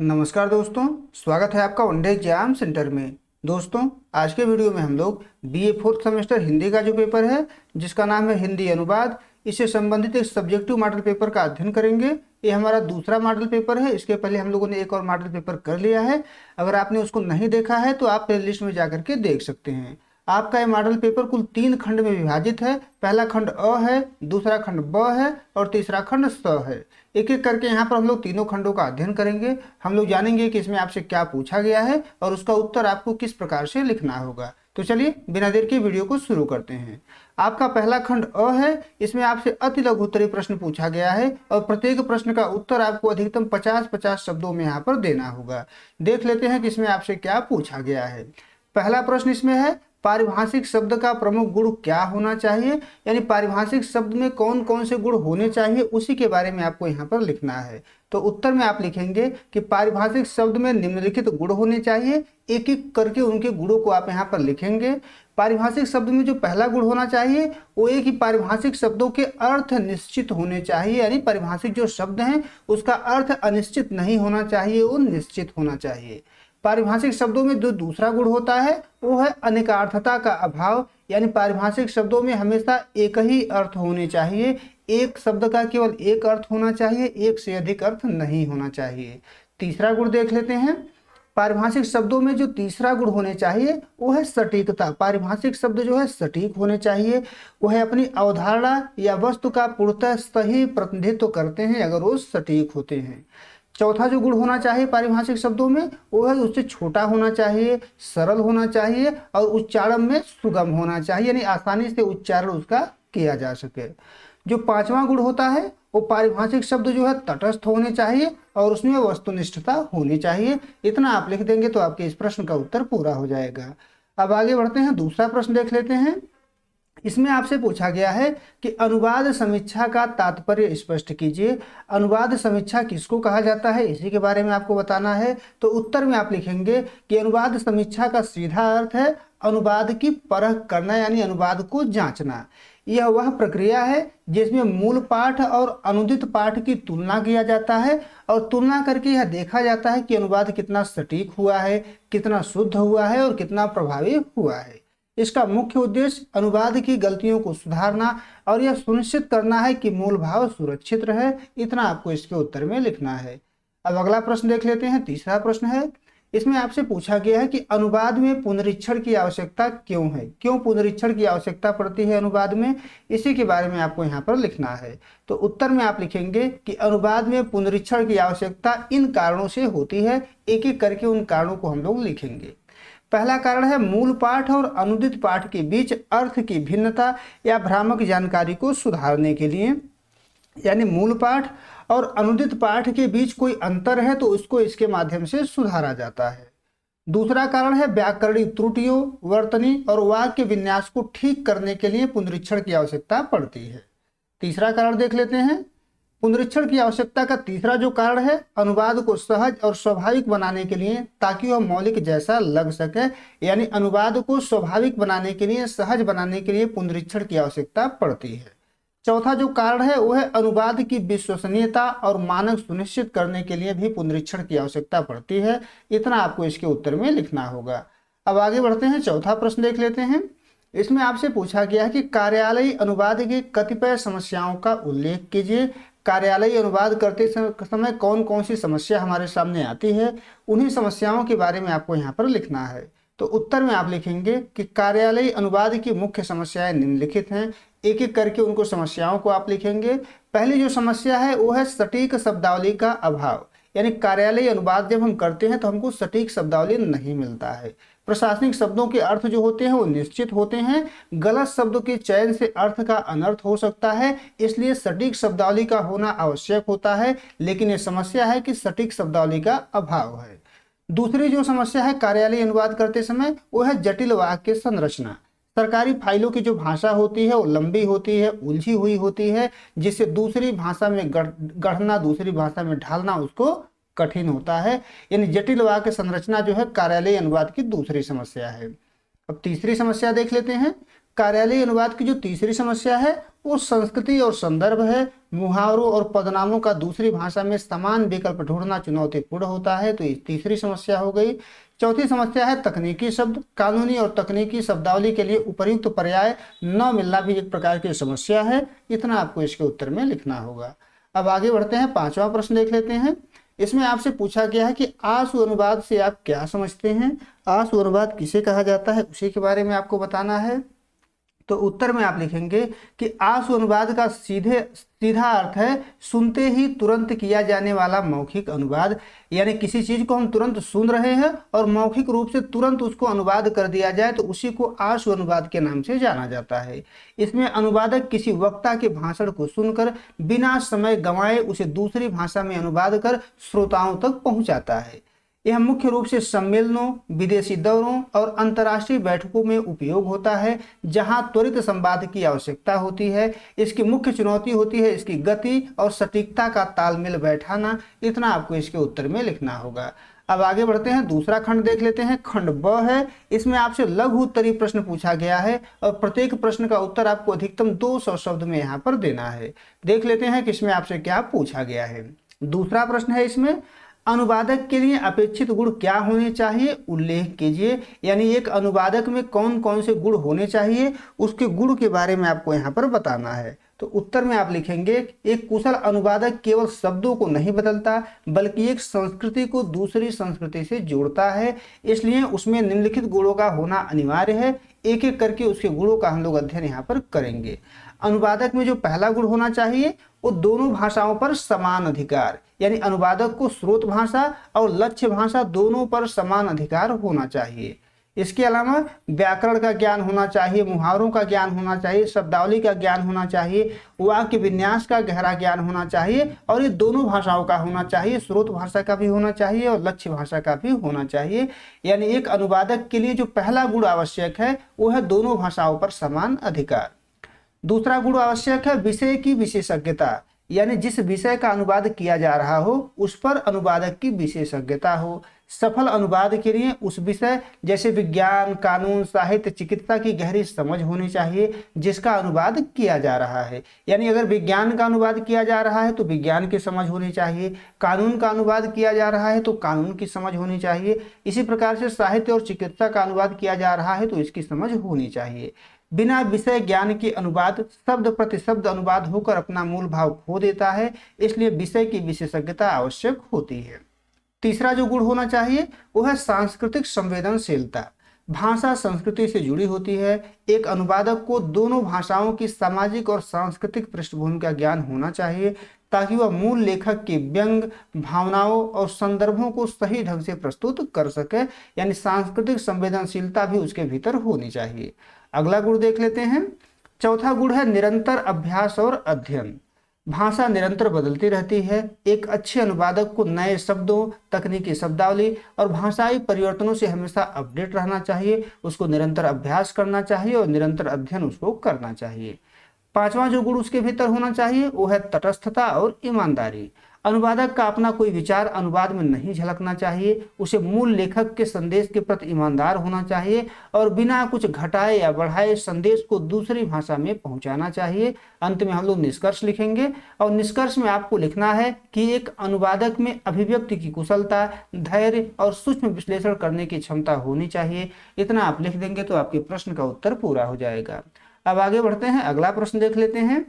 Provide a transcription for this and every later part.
नमस्कार दोस्तों, स्वागत है आपका वनडे एग्जाम सेंटर में। दोस्तों, आज के वीडियो में हम लोग बीए फोर्थ सेमेस्टर हिंदी का जो पेपर है जिसका नाम है हिंदी अनुवाद, इससे संबंधित एक सब्जेक्टिव मॉडल पेपर का अध्ययन करेंगे। ये हमारा दूसरा मॉडल पेपर है। इसके पहले हम लोगों ने एक और मॉडल पेपर कर लिया है। अगर आपने उसको नहीं देखा है तो आप प्लेलिस्ट में जाकर के देख सकते हैं। आपका ये मॉडल पेपर कुल 3 खंड में विभाजित है। पहला खंड अ है, दूसरा खंड ब है और तीसरा खंड स है। एक एक करके यहाँ पर हम लोग तीनों खंडों का अध्ययन करेंगे। हम लोग जानेंगे कि इसमें आपसे क्या पूछा गया है और उसका उत्तर आपको किस प्रकार से लिखना होगा। तो चलिए बिना देर के वीडियो को शुरू करते हैं। आपका पहला खंड अ है। इसमें आपसे अति लघु उत्तरीय प्रश्न पूछा गया है और प्रत्येक प्रश्न का उत्तर आपको अधिकतम 50-50 शब्दों में यहाँ पर देना होगा। देख लेते हैं कि इसमें आपसे क्या पूछा गया है। पहला प्रश्न इसमें है, पारिभाषिक शब्द का प्रमुख गुण क्या होना चाहिए, यानी पारिभाषिक शब्द में कौन कौन से गुण होने चाहिए उसी के बारे में आपको यहाँ पर लिखना है। तो उत्तर में आप लिखेंगे कि पारिभाषिक शब्द में निम्नलिखित गुण होने चाहिए। एक एक करके उनके गुणों को आप यहाँ पर लिखेंगे। पारिभाषिक शब्द में जो पहला गुण होना चाहिए वो एक ही पारिभाषिक शब्दों के अर्थ निश्चित होने चाहिए, यानी पारिभाषिक जो शब्द हैं उसका अर्थ अनिश्चित नहीं होना चाहिए, वो निश्चित होना चाहिए। पारिभाषिक शब्दों में जो दूसरा गुण होता है वो है अनेकार्थता का अभाव, यानी पारिभाषिक शब्दों में हमेशा एक ही अर्थ होने चाहिए। एक शब्द का केवल एक अर्थ होना चाहिए, एक से अधिक अर्थ नहीं होना चाहिए। तीसरा गुण देख लेते हैं। पारिभाषिक शब्दों में जो तीसरा गुण होने चाहिए वो है सटीकता। पारिभाषिक शब्द जो है सटीक होने चाहिए। वो है अपनी अवधारणा या वस्तु का पूर्णतः सही प्रतिनिधित्व करते हैं अगर वो सटीक होते हैं। चौथा जो गुण होना चाहिए पारिभाषिक शब्दों में वो है उससे छोटा होना चाहिए, सरल होना चाहिए और उच्चारण में सुगम होना चाहिए, यानी आसानी से उच्चारण उसका किया जा सके। जो पांचवा गुण होता है वो पारिभाषिक शब्द जो है तटस्थ होने चाहिए और उसमें वस्तुनिष्ठता होनी चाहिए। इतना आप लिख देंगे तो आपके इस प्रश्न का उत्तर पूरा हो जाएगा। अब आगे बढ़ते हैं, दूसरा प्रश्न देख लेते हैं। इसमें आपसे पूछा गया है कि अनुवाद समीक्षा का तात्पर्य स्पष्ट कीजिए। अनुवाद समीक्षा किसको कहा जाता है इसी के बारे में आपको बताना है। तो उत्तर में आप लिखेंगे कि अनुवाद समीक्षा का सीधा अर्थ है अनुवाद की परख करना, यानी अनुवाद को जांचना। यह वह प्रक्रिया है जिसमें मूल पाठ और अनुदित पाठ की तुलना किया जाता है और तुलना करके यह देखा जाता है कि अनुवाद कितना सटीक हुआ है, कितना शुद्ध हुआ है और कितना प्रभावी हुआ है। इसका मुख्य उद्देश्य अनुवाद की गलतियों को सुधारना और यह सुनिश्चित करना है कि मूल भाव सुरक्षित रहे। इतना आपको इसके उत्तर में लिखना है। अब अगला प्रश्न देख लेते हैं। तीसरा प्रश्न है, इसमें आपसे पूछा गया है कि अनुवाद में पुनरीक्षण की आवश्यकता क्यों है, क्यों पुनरीक्षण की आवश्यकता पड़ती है अनुवाद में, इसी के बारे में आपको यहाँ पर लिखना है। तो उत्तर में आप लिखेंगे कि अनुवाद में पुनरीक्षण की आवश्यकता इन कारणों से होती है। एक एक करके उन कारणों को हम लोग लिखेंगे। पहला कारण है मूल पाठ और अनुदित पाठ के बीच अर्थ की भिन्नता या भ्रामक जानकारी को सुधारने के लिए, यानी मूल पाठ और अनुदित पाठ के बीच कोई अंतर है तो उसको इसके माध्यम से सुधारा जाता है। दूसरा कारण है व्याकरणिक त्रुटियों, वर्तनी और वाक्य विन्यास को ठीक करने के लिए पुनरीक्षण की आवश्यकता पड़ती है। तीसरा कारण देख लेते हैं। पुनरीक्षण की आवश्यकता का तीसरा जो कारण है अनुवाद को सहज और स्वाभाविक बनाने के लिए, ताकि वह मौलिक जैसा लग सके, यानी अनुवाद को स्वाभाविक बनाने के लिए, सहज बनाने के लिए पुनरीक्षण की आवश्यकता पड़ती है। चौथा जो कारण है वो है अनुवाद की विश्वसनीयता और मानक सुनिश्चित करने के लिए भी पुनरीक्षण की आवश्यकता पड़ती है। इतना आपको इसके उत्तर में लिखना होगा। अब आगे बढ़ते हैं, चौथा प्रश्न देख लेते हैं। इसमें आपसे पूछा गया है कि कार्यालयी अनुवाद की कतिपय समस्याओं का उल्लेख कीजिए। कार्यालयी अनुवाद करते समय कौन कौन सी समस्या हमारे सामने आती है, उन्हीं समस्याओं के बारे में आपको यहाँ पर लिखना है। तो उत्तर में आप लिखेंगे कि कार्यालयी अनुवाद की मुख्य समस्याएं निम्नलिखित हैं। एक एक करके उनको समस्याओं को आप लिखेंगे। पहली जो समस्या है वो है सटीक शब्दावली का अभाव, यानी कार्यालयी अनुवाद जब हम करते हैं तो हमको सटीक शब्दावली नहीं मिलता है। प्रशासनिक शब्दों के अर्थ जो होते हैं वो निश्चित होते हैं। गलत शब्दों के चयन से अर्थ का अनर्थ हो सकता है, इसलिए सटीक शब्दावली का होना आवश्यक होता है। लेकिन ये समस्या है कि सटीक शब्दावली का अभाव है। दूसरी जो समस्या है कार्यालयी अनुवाद करते समय वो है जटिल वाक्य संरचना। सरकारी फाइलों की जो भाषा होती है वो लंबी होती है, उलझी हुई होती है, जिससे दूसरी भाषा में गढ़ना, दूसरी भाषा में ढालना उसको कठिन होता है। यानी जटिल वाक्य संरचना जो है कार्यालयी अनुवाद की दूसरी समस्या है। अब तीसरी समस्या देख लेते हैं। कार्यालयी अनुवाद की जो तीसरी समस्या है वो संस्कृति और संदर्भ है। मुहावरों और पदनामों का दूसरी भाषा में समान विकल्प ढूंढना चुनौतीपूर्ण होता है, तो ये तीसरी समस्या हो गई। चौथी समस्या है तकनीकी शब्द। कानूनी और तकनीकी शब्दावली के लिए उपयुक्त पर्याय न मिलना भी एक प्रकार की समस्या है। इतना आपको इसके उत्तर में लिखना होगा। अब आगे बढ़ते हैं, पांचवा प्रश्न देख लेते हैं। इसमें आपसे पूछा गया है कि आशु अनुवाद से आप क्या समझते हैं, आशु अनुवाद किसे कहा जाता है, उसी के बारे में आपको बताना है। तो उत्तर में आप लिखेंगे कि आशु अनुवाद का सीधा अर्थ है सुनते ही तुरंत किया जाने वाला मौखिक अनुवाद। यानी किसी चीज को हम तुरंत सुन रहे हैं और मौखिक रूप से तुरंत उसको अनुवाद कर दिया जाए तो उसी को आशु अनुवाद के नाम से जाना जाता है। इसमें अनुवादक किसी वक्ता के भाषण को सुनकर बिना समय गंवाए उसे दूसरी भाषा में अनुवाद कर श्रोताओं तक पहुंचाता है। यह मुख्य रूप से सम्मेलनों, विदेशी दौरों और अंतर्राष्ट्रीय बैठकों में उपयोग होता है, जहां त्वरित संवाद की आवश्यकता होती है। इसकी मुख्य चुनौती होती है इसकी गति और सटीकता का तालमेल बैठाना। इतना आपको इसके उत्तर में लिखना होगा। अब आगे बढ़ते हैं, दूसरा खंड देख लेते हैं। खंड ब है। इसमें आपसे लघु उत्तरीय प्रश्न पूछा गया है और प्रत्येक प्रश्न का उत्तर आपको अधिकतम 200 शब्द में यहाँ पर देना है। देख लेते हैं कि इसमें आपसे क्या पूछा गया है। दूसरा प्रश्न है, इसमें अनुवादक के लिए अपेक्षित गुण क्या होने चाहिए, उल्लेख कीजिए। यानी एक अनुवादक में कौन कौन से गुण होने चाहिए, उसके गुण के बारे में आपको यहाँ पर बताना है। तो उत्तर में आप लिखेंगे, एक कुशल अनुवादक केवल शब्दों को नहीं बदलता बल्कि एक संस्कृति को दूसरी संस्कृति से जोड़ता है, इसलिए उसमें निम्नलिखित गुणों का होना अनिवार्य है। एक एक करके उसके गुणों का हम लोग अध्ययन यहाँ पर करेंगे। अनुवादक में जो पहला गुण होना चाहिए वो दोनों भाषाओं पर समान अधिकार, यानी अनुवादक को स्रोत भाषा और लक्ष्य भाषा दोनों पर समान अधिकार होना चाहिए। इसके अलावा व्याकरण का ज्ञान होना चाहिए, मुहावरों का ज्ञान होना चाहिए, शब्दावली का ज्ञान होना चाहिए, वाक्य विन्यास का गहरा ज्ञान होना चाहिए और ये दोनों भाषाओं का होना चाहिए, स्रोत भाषा का भी होना चाहिए और लक्ष्य भाषा का भी होना चाहिए। यानी एक अनुवादक के लिए जो पहला गुण आवश्यक है वो है दोनों भाषाओं पर समान अधिकार। दूसरा गुण आवश्यक है विषय की विशेषज्ञता, यानी जिस विषय का अनुवाद किया जा रहा हो उस पर अनुवादक की विशेषज्ञता हो। सफल अनुवाद के लिए उस विषय जैसे विज्ञान, कानून, साहित्य, चिकित्सा की गहरी समझ होनी चाहिए जिसका अनुवाद किया जा रहा है। यानी अगर विज्ञान का अनुवाद किया जा रहा है तो विज्ञान की समझ होनी चाहिए, कानून का अनुवाद किया जा रहा है तो कानून की समझ होनी चाहिए, इसी प्रकार से साहित्य और चिकित्सा का अनुवाद किया जा रहा है तो इसकी समझ होनी चाहिए। बिना विषय ज्ञान के अनुवाद शब्द प्रति शब्द अनुवाद होकर अपना मूल भाव खो देता है, इसलिए विषय की विशेषज्ञता आवश्यक होती है। तीसरा जो गुण होना चाहिए वो है सांस्कृतिक संवेदनशीलता। भाषा संस्कृति से जुड़ी होती है। एक अनुवादक को दोनों भाषाओं की सामाजिक और सांस्कृतिक पृष्ठभूमि का ज्ञान होना चाहिए ताकि वह मूल लेखक के व्यंग, भावनाओं और संदर्भों को सही ढंग से प्रस्तुत कर सके। यानी सांस्कृतिक संवेदनशीलता भी उसके भीतर होनी चाहिए। अगला गुण देख लेते हैं। चौथा गुण है निरंतर अभ्यास और अध्ययन। भाषा निरंतर बदलती रहती है। एक अच्छे अनुवादक को नए शब्दों, तकनीकी शब्दावली और भाषाई परिवर्तनों से हमेशा अपडेट रहना चाहिए, उसको निरंतर अभ्यास करना चाहिए और निरंतर अध्ययन उसको करना चाहिए। पांचवा जो गुण उसके भीतर होना चाहिए वो है तटस्थता और ईमानदारी। अनुवादक का अपना कोई विचार अनुवाद में नहीं झलकना चाहिए, उसे मूल लेखक के संदेश के प्रति ईमानदार होना चाहिए और बिना कुछ घटाए या बढ़ाए संदेश को दूसरी भाषा में पहुंचाना चाहिए। अंत में हम लोग निष्कर्ष लिखेंगे और निष्कर्ष में आपको लिखना है कि एक अनुवादक में अभिव्यक्ति की कुशलता, धैर्य और सूक्ष्म विश्लेषण करने की क्षमता होनी चाहिए। इतना आप लिख देंगे तो आपके प्रश्न का उत्तर पूरा हो जाएगा। अब आगे बढ़ते हैं, अगला प्रश्न देख लेते हैं।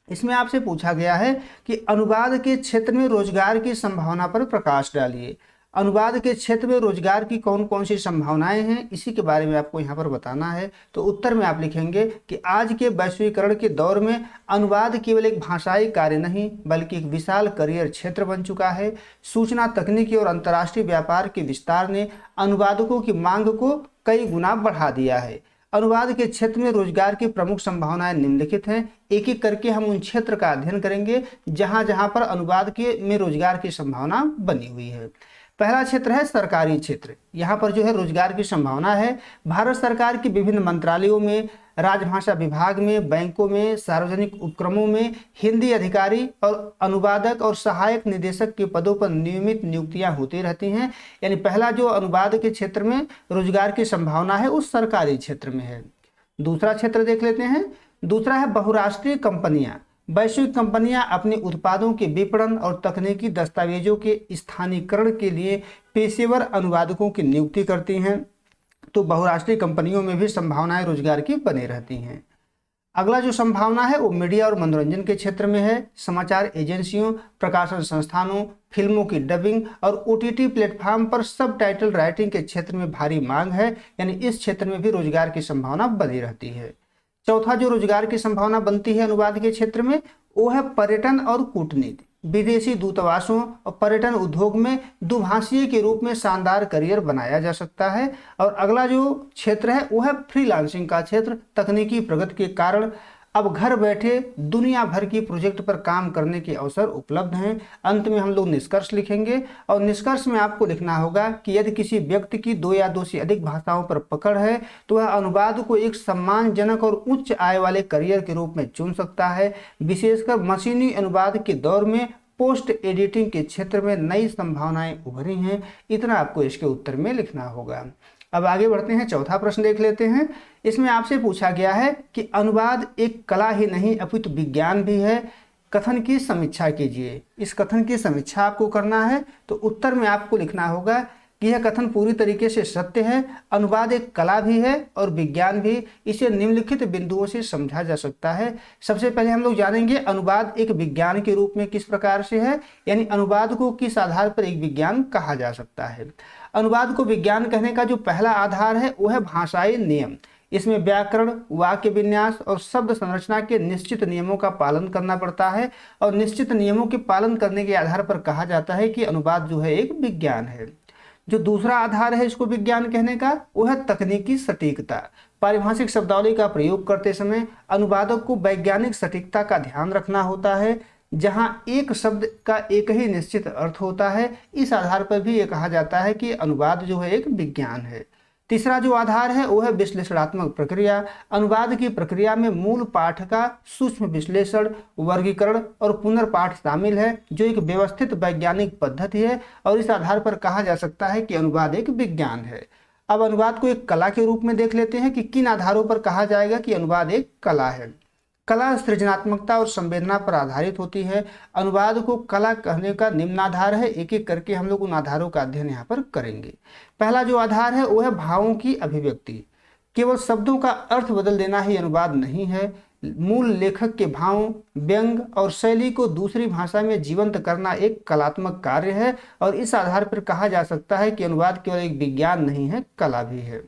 इसमें आपसे पूछा गया है कि अनुवाद के क्षेत्र में रोजगार की संभावना पर प्रकाश डालिए। अनुवाद के क्षेत्र में रोजगार की कौन कौन सी संभावनाएं हैं इसी के बारे में आपको यहाँ पर बताना है। तो उत्तर में आप लिखेंगे कि आज के वैश्वीकरण के दौर में अनुवाद केवल एक भाषाई कार्य नहीं बल्कि एक विशाल करियर क्षेत्र बन चुका है। सूचना तकनीकी और अंतर्राष्ट्रीय व्यापार के विस्तार ने अनुवादकों की मांग को कई गुना बढ़ा दिया है। अनुवाद के क्षेत्र में रोजगार की प्रमुख संभावनाएं निम्नलिखित हैं। एक एक करके हम उन क्षेत्र का अध्ययन करेंगे जहां जहां पर अनुवाद के में रोजगार की संभावना बनी हुई है। पहला क्षेत्र है सरकारी क्षेत्र। यहाँ पर जो है रोजगार की संभावना है। भारत सरकार की विभिन्न मंत्रालयों में, राजभाषा विभाग में, बैंकों में, सार्वजनिक उपक्रमों में हिंदी अधिकारी और अनुवादक और सहायक निदेशक के पदों पर नियमित नियुक्तियां होती रहती हैं। यानी पहला जो अनुवाद के क्षेत्र में रोजगार की संभावना है उस सरकारी क्षेत्र में है। दूसरा क्षेत्र देख लेते हैं। दूसरा है बहुराष्ट्रीय कंपनियां। वैश्विक कंपनियां अपने उत्पादों के विपणन और तकनीकी दस्तावेजों के स्थानीयकरण के लिए पेशेवर अनुवादकों की नियुक्ति करती हैं। तो बहुराष्ट्रीय कंपनियों में भी संभावनाएं रोजगार की बनी रहती हैं। अगला जो संभावना है वो मीडिया और मनोरंजन के क्षेत्र में है। समाचार एजेंसियों, प्रकाशन संस्थानों, फिल्मों की डबिंग और ओटीटी प्लेटफॉर्म पर सब टाइटल राइटिंग के क्षेत्र में भारी मांग है, यानी इस क्षेत्र में भी रोजगार की संभावना बनी रहती है। चौथा जो रोजगार की संभावना बनती है अनुवाद के क्षेत्र में वो है पर्यटन और कूटनीति। विदेशी दूतावासों और पर्यटन उद्योग में दुभाषीय के रूप में शानदार करियर बनाया जा सकता है। और अगला जो क्षेत्र है वो है फ्रीलांसिंग का क्षेत्र। तकनीकी प्रगति के कारण अब घर बैठे दुनिया भर की प्रोजेक्ट पर काम करने के अवसर उपलब्ध हैं। अंत में हम लोग निष्कर्ष लिखेंगे और निष्कर्ष में आपको लिखना होगा कि यदि किसी व्यक्ति की 2 या 2 से अधिक भाषाओं पर पकड़ है तो वह अनुवाद को एक सम्मानजनक और उच्च आय वाले करियर के रूप में चुन सकता है। विशेषकर मशीनी अनुवाद के दौर में पोस्ट एडिटिंग के क्षेत्र में नई संभावनाएं उभरी हैं। इतना आपको इसके उत्तर में लिखना होगा। अब आगे बढ़ते हैं, चौथा प्रश्न देख लेते हैं। इसमें आपसे पूछा गया है कि अनुवाद एक कला ही नहीं अपितु विज्ञान भी है। कथन की समीक्षा कीजिए। इस कथन की समीक्षा आपको करना है तो उत्तर में आपको लिखना होगा कि यह कथन पूरी तरीके से सत्य है। अनुवाद एक कला भी है और विज्ञान भी। इसे निम्नलिखित बिंदुओं से समझा जा सकता है। सबसे पहले हम लोग जानेंगे अनुवाद एक विज्ञान के रूप में किस प्रकार से है, यानी अनुवाद को किस आधार पर एक विज्ञान कहा जा सकता है। अनुवाद को विज्ञान कहने का जो पहला आधार है वो है भाषाई नियम। इसमें व्याकरण, वाक्य विन्यास और शब्द संरचना के निश्चित नियमों का पालन करना पड़ता है और निश्चित नियमों के पालन करने के आधार पर कहा जाता है कि अनुवाद जो है एक विज्ञान है। जो दूसरा आधार है इसको विज्ञान कहने का वो है तकनीकी सटीकता। पारिभाषिक शब्दावली का प्रयोग करते समय अनुवादक को वैज्ञानिक सटीकता का ध्यान रखना होता है, जहां एक शब्द का एक ही निश्चित अर्थ होता है। इस आधार पर भी ये कहा जाता है कि अनुवाद जो है एक विज्ञान है। तीसरा जो आधार है वो है विश्लेषणात्मक प्रक्रिया। अनुवाद की प्रक्रिया में मूल पाठ का सूक्ष्म विश्लेषण, वर्गीकरण और पुनर्पाठ शामिल है, जो एक व्यवस्थित वैज्ञानिक पद्धति है और इस आधार पर कहा जा सकता है कि अनुवाद एक विज्ञान है। अब अनुवाद को एक कला के रूप में देख लेते हैं कि किन आधारों पर कहा जाएगा कि अनुवाद एक कला है। कला सृजनात्मकता और संवेदना पर आधारित होती है। अनुवाद को कला कहने का निम्न आधार है। एक एक करके हम लोग उन आधारों का अध्ययन यहाँ पर करेंगे। पहला जो आधार है वो है भावों की अभिव्यक्ति। केवल शब्दों का अर्थ बदल देना ही अनुवाद नहीं है। मूल लेखक के भावों, व्यंग और शैली को दूसरी भाषा में जीवंत करना एक कलात्मक कार्य है और इस आधार पर कहा जा सकता है कि अनुवाद केवल एक विज्ञान नहीं है, कला भी है।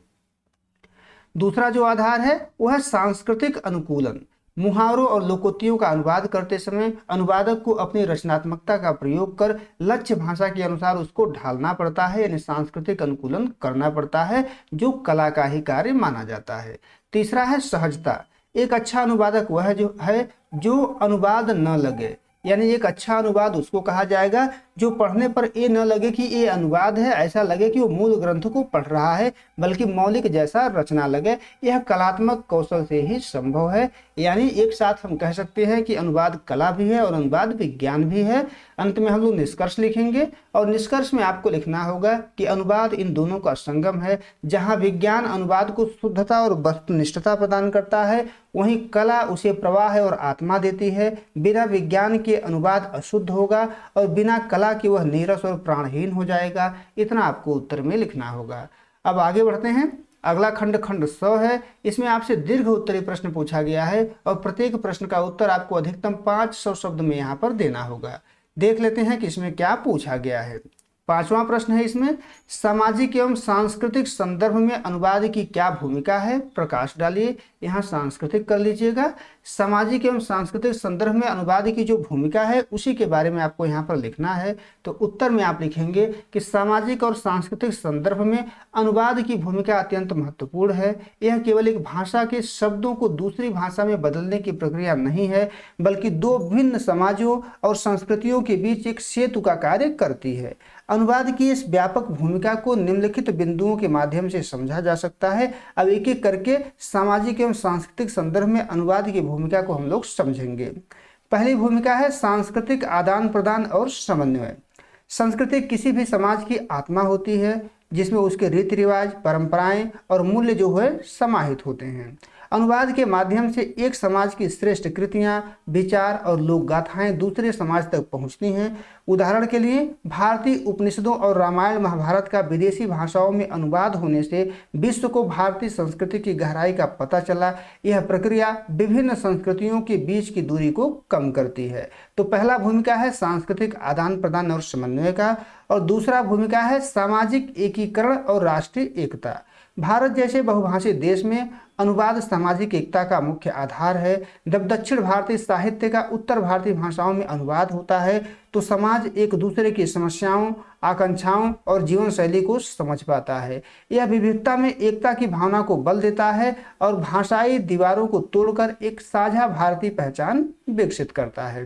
दूसरा जो आधार है वह है सांस्कृतिक अनुकूलन। मुहावरों और लोकोक्तियों का अनुवाद करते समय अनुवादक को अपनी रचनात्मकता का प्रयोग कर लक्ष्य भाषा के अनुसार उसको ढालना पड़ता है, यानी सांस्कृतिक अनुकूलन करना पड़ता है, जो कला का ही कार्य माना जाता है। तीसरा है सहजता। एक अच्छा अनुवादक वह जो अनुवाद न लगे, यानी एक अच्छा अनुवाद उसको कहा जाएगा जो पढ़ने पर ये न लगे कि ये अनुवाद है, ऐसा लगे कि वो मूल ग्रंथ को पढ़ रहा है, बल्कि मौलिक जैसा रचना लगे। यह कलात्मक कौशल से ही संभव है। यानी एक साथ हम कह सकते हैं कि अनुवाद कला भी है और अनुवाद विज्ञान भी है। अंत में हम लोग निष्कर्ष लिखेंगे और निष्कर्ष में आपको लिखना होगा कि अनुवाद इन दोनों का संगम है। जहाँ विज्ञान अनुवाद को शुद्धता और वस्तुनिष्ठता प्रदान करता है, वहीं कला उसे प्रवाह और आत्मा देती है। बिना विज्ञान के अनुवाद अशुद्ध होगा और बिना कला कि वह नीरस और प्राणहीन हो जाएगा। इतना आपको उत्तर में लिखना होगा। अब आगे बढ़ते हैं। अगला खंड 100 है। इसमें आपसे दीर्घ उत्तरीय प्रश्न पूछा गया है और प्रत्येक प्रश्न का उत्तर आपको अधिकतम 500 शब्द में यहाँ पर देना होगा। देख लेते हैं कि इसमें क्या पूछा गया है। 5वां प्रश्न है इसमें, सामाजिक एवं सांस्कृतिक संदर्भ में अनुवाद की क्या भूमिका है, प्रकाश डालिए। यहाँ सांस्कृतिक कर लीजिएगा। सामाजिक एवं सांस्कृतिक संदर्भ में अनुवाद की जो भूमिका है उसी के बारे में आपको यहाँ पर लिखना है। तो उत्तर में आप लिखेंगे कि सामाजिक और सांस्कृतिक संदर्भ में अनुवाद की भूमिका अत्यंत महत्वपूर्ण है। यह केवल एक भाषा के शब्दों को दूसरी भाषा में बदलने की प्रक्रिया नहीं है, बल्कि दो भिन्न समाजों और संस्कृतियों के बीच एक सेतु का कार्य करती है। अनुवाद की इस व्यापक भूमिका को निम्नलिखित बिंदुओं के माध्यम से समझा जा सकता है। अब एक एक करके सामाजिक एवं सांस्कृतिक संदर्भ में अनुवाद की भूमिका को हम लोग समझेंगे। पहली भूमिका है सांस्कृतिक आदान प्रदान और समन्वय। संस्कृति किसी भी समाज की आत्मा होती है, जिसमें उसके रीति रिवाज, परंपराएं और मूल्य जो है समाहित होते हैं। अनुवाद के माध्यम से एक समाज की श्रेष्ठ कृतियां, विचार और लोक गाथाएं दूसरे समाज तक पहुंचती हैं। उदाहरण के लिए भारतीय उपनिषदों और रामायण महाभारत का विदेशी भाषाओं में अनुवाद होने से विश्व को भारतीय संस्कृति की गहराई का पता चला। यह प्रक्रिया विभिन्न संस्कृतियों के बीच की दूरी को कम करती है। तो पहला भूमिका है सांस्कृतिक आदान प्रदान और समन्वय का, और दूसरा भूमिका है सामाजिक एकीकरण और राष्ट्रीय एकता। भारत जैसे बहुभाषी देश में अनुवाद सामाजिक एकता का मुख्य आधार है। जब दक्षिण भारतीय साहित्य का उत्तर भारतीय भाषाओं में अनुवाद होता है तो समाज एक दूसरे की समस्याओं, आकांक्षाओं और जीवन शैली को समझ पाता है। यह विविधता में एकता की भावना को बल देता है और भाषाई दीवारों को तोड़कर एक साझा भारतीय पहचान विकसित करता है।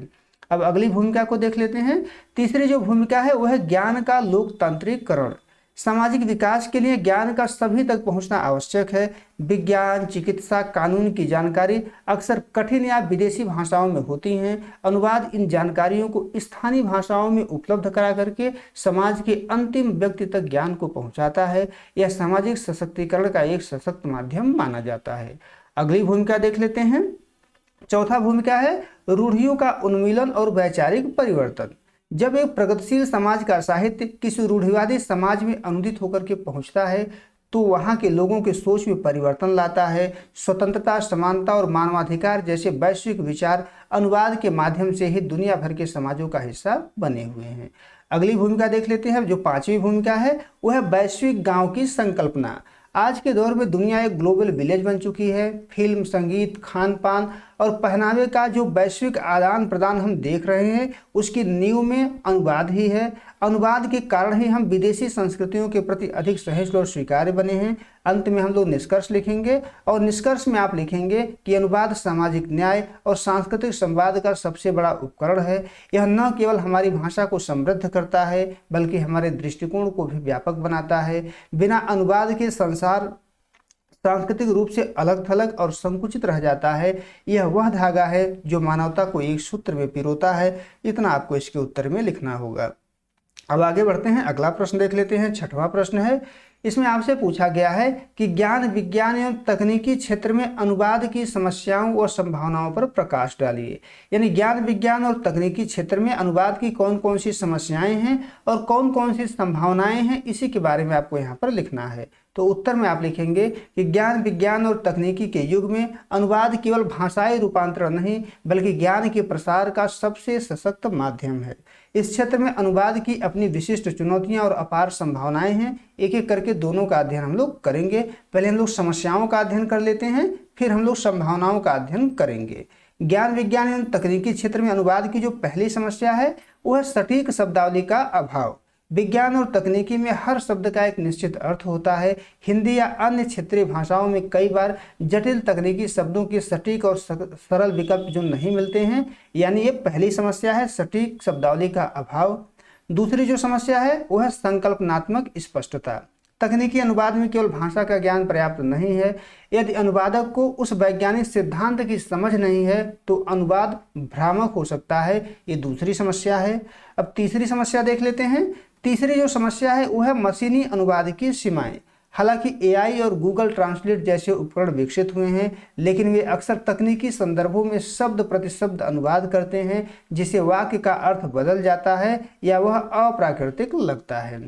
अब अगली भूमिका को देख लेते हैं। तीसरी जो भूमिका है वह है ज्ञान का लोकतांत्रिकरण। सामाजिक विकास के लिए ज्ञान का सभी तक पहुंचना आवश्यक है। विज्ञान, चिकित्सा, कानून की जानकारी अक्सर कठिन या विदेशी भाषाओं में होती हैं। अनुवाद इन जानकारियों को स्थानीय भाषाओं में उपलब्ध करा करके समाज के अंतिम व्यक्ति तक ज्ञान को पहुंचाता है। यह सामाजिक सशक्तिकरण का एक सशक्त माध्यम माना जाता है। अगली भूमिका देख लेते हैं। चौथा भूमिका है रूढ़ियों का उन्मूलन और वैचारिक परिवर्तन। जब एक प्रगतिशील समाज का साहित्य किसी रूढ़िवादी समाज में अनुदित होकर के पहुंचता है तो वहां के लोगों के सोच में परिवर्तन लाता है। स्वतंत्रता, समानता और मानवाधिकार जैसे वैश्विक विचार अनुवाद के माध्यम से ही दुनिया भर के समाजों का हिस्सा बने हुए हैं। अगली भूमिका देख लेते हैं। जो पांचवी भूमिका है वह है वैश्विक गांव की संकल्पना। आज के दौर में दुनिया एक ग्लोबल विलेज बन चुकी है। फिल्म, संगीत, खान पान और पहनावे का जो वैश्विक आदान प्रदान हम देख रहे हैं उसकी नींव में अनुवाद ही है। अनुवाद के कारण ही हम विदेशी संस्कृतियों के प्रति अधिक सहिष्णु और स्वीकार्य बने हैं। अंत में हम लोग निष्कर्ष लिखेंगे और निष्कर्ष में आप लिखेंगे कि अनुवाद सामाजिक न्याय और सांस्कृतिक संवाद का सबसे बड़ा उपकरण है। यह न केवल हमारी भाषा को समृद्ध करता है बल्कि हमारे दृष्टिकोण को भी व्यापक बनाता है। बिना अनुवाद के संसार सांस्कृतिक रूप से अलग थलग और संकुचित रह जाता है। यह वह धागा है जो मानवता को एक सूत्र में पिरोता है। इतना आपको इसके उत्तर में लिखना होगा। अब आगे बढ़ते हैं, अगला प्रश्न देख लेते हैं। छठवां प्रश्न है, इसमें आपसे पूछा गया है कि ज्ञान, विज्ञान एवं तकनीकी क्षेत्र में अनुवाद की समस्याओं और संभावनाओं पर प्रकाश डालिए। यानी ज्ञान, विज्ञान और तकनीकी क्षेत्र में अनुवाद की कौन कौन सी समस्याएं हैं और कौन कौन सी संभावनाएं हैं, इसी के बारे में आपको यहाँ पर लिखना है। तो उत्तर में आप लिखेंगे कि ज्ञान, विज्ञान और तकनीकी के युग में अनुवाद केवल भाषाई रूपांतरण नहीं बल्कि ज्ञान के प्रसार का सबसे सशक्त माध्यम है। इस क्षेत्र में अनुवाद की अपनी विशिष्ट चुनौतियां और अपार संभावनाएं हैं। एक एक करके दोनों का अध्ययन हम लोग करेंगे। पहले हम लोग समस्याओं का अध्ययन कर लेते हैं, फिर हम लोग संभावनाओं का अध्ययन करेंगे। ज्ञान, विज्ञान एवं तकनीकी क्षेत्र में अनुवाद की जो पहली समस्या है वो है सटीक शब्दावली का अभाव। विज्ञान और तकनीकी में हर शब्द का एक निश्चित अर्थ होता है। हिंदी या अन्य क्षेत्रीय भाषाओं में कई बार जटिल तकनीकी शब्दों के सटीक और सरल विकल्प जो नहीं मिलते हैं, यानी ये पहली समस्या है, सटीक शब्दावली का अभाव। दूसरी जो समस्या है वो है संकल्पनात्मक स्पष्टता। तकनीकी अनुवाद में केवल भाषा का ज्ञान पर्याप्त नहीं है। यदि अनुवादक को उस वैज्ञानिक सिद्धांत की समझ नहीं है तो अनुवाद भ्रामक हो सकता है। ये दूसरी समस्या है। अब तीसरी समस्या देख लेते हैं। तीसरी जो समस्या है वो है मशीनी अनुवाद की सीमाएं। हालांकि एआई और गूगल ट्रांसलेट जैसे उपकरण विकसित हुए हैं लेकिन वे अक्सर तकनीकी संदर्भों में शब्द प्रति शब्द अनुवाद करते हैं जिससे वाक्य का अर्थ बदल जाता है या वह अप्राकृतिक लगता है।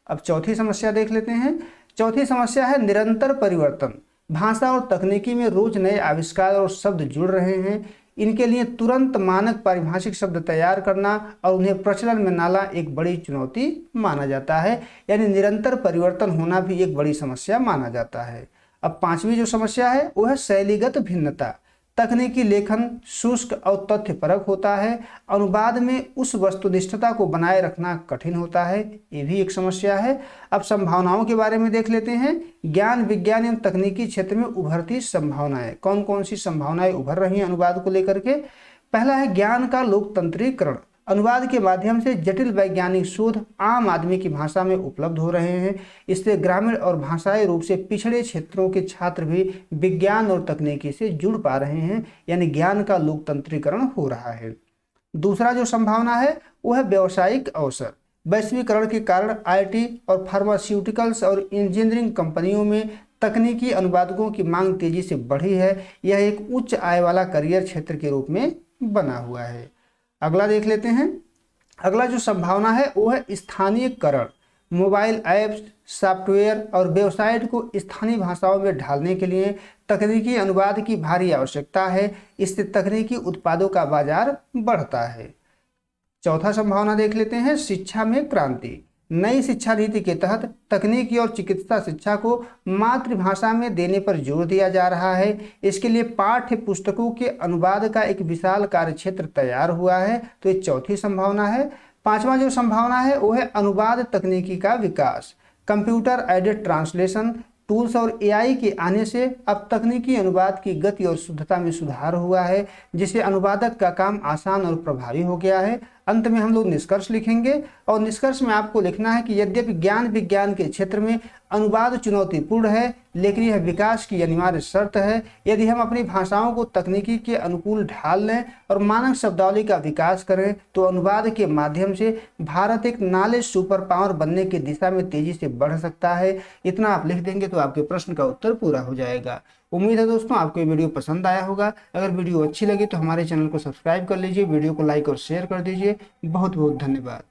अब चौथी समस्या देख लेते हैं। चौथी समस्या है निरंतर परिवर्तन। भाषा और तकनीकी में रोज नए आविष्कार और शब्द जुड़ रहे हैं। इनके लिए तुरंत मानक पारिभाषिक शब्द तैयार करना और उन्हें प्रचलन में लाना एक बड़ी चुनौती माना जाता है। यानी निरंतर परिवर्तन होना भी एक बड़ी समस्या माना जाता है। अब पांचवी जो समस्या है वो है शैलीगत भिन्नता। तकनीकी लेखन शुष्क और तथ्यपरक होता है। अनुवाद में उस वस्तुनिष्ठता को बनाए रखना कठिन होता है, ये भी एक समस्या है। अब संभावनाओं के बारे में देख लेते हैं। ज्ञान, विज्ञान एवं तकनीकी क्षेत्र में उभरती संभावनाएं। कौन कौन सी संभावनाएं उभर रही हैं अनुवाद को लेकर के? पहला है ज्ञान का लोकतंत्रीकरण। अनुवाद के माध्यम से जटिल वैज्ञानिक शोध आम आदमी की भाषा में उपलब्ध हो रहे हैं। इससे ग्रामीण और भाषाई रूप से पिछड़े क्षेत्रों के छात्र भी विज्ञान और तकनीकी से जुड़ पा रहे हैं, यानी ज्ञान का लोकतंत्रीकरण हो रहा है। दूसरा जो संभावना है वो है व्यावसायिक अवसर। वैश्वीकरण के कारण आईटी और फार्मास्यूटिकल्स और इंजीनियरिंग कंपनियों में तकनीकी अनुवादकों की मांग तेजी से बढ़ी है। यह एक उच्च आय वाला करियर क्षेत्र के रूप में बना हुआ है। अगला देख लेते हैं। अगला जो संभावना है वो है स्थानीयकरण। मोबाइल ऐप्स, सॉफ्टवेयर और वेबसाइट को स्थानीय भाषाओं में ढालने के लिए तकनीकी अनुवाद की भारी आवश्यकता है। इससे तकनीकी उत्पादों का बाजार बढ़ता है। चौथा संभावना देख लेते हैं, शिक्षा में क्रांति। नई शिक्षा नीति के तहत तकनीकी और चिकित्सा शिक्षा को मातृभाषा में देने पर जोर दिया जा रहा है। इसके लिए पाठ्य पुस्तकों के अनुवाद का एक विशाल कार्यक्षेत्र तैयार हुआ है। तो ये चौथी संभावना है। पांचवा जो संभावना है वो है अनुवाद तकनीकी का विकास। कंप्यूटर एडेड ट्रांसलेशन टूल्स और एआई के आने से अब तकनीकी अनुवाद की गति और शुद्धता में सुधार हुआ है, जिससे अनुवादक का काम आसान और प्रभावी हो गया है। अंत में हम लोग निष्कर्ष लिखेंगे और निष्कर्ष में आपको लिखना है कि यद्यपि ज्ञान विज्ञान के क्षेत्र में अनुवाद चुनौतीपूर्ण है, लेकिन यह विकास की अनिवार्य शर्त है। यदि हम अपनी भाषाओं को तकनीकी के अनुकूल ढाल लें और मानक शब्दावली का विकास करें तो अनुवाद के माध्यम से भारत एक नॉलेज सुपर पावर बनने की दिशा में तेजी से बढ़ सकता है। इतना आप लिख देंगे तो आपके प्रश्न का उत्तर पूरा हो जाएगा। उम्मीद है दोस्तों आपको ये वीडियो पसंद आया होगा। अगर वीडियो अच्छी लगी तो हमारे चैनल को सब्सक्राइब कर लीजिए, वीडियो को लाइक और शेयर कर दीजिए। बहुत बहुत धन्यवाद।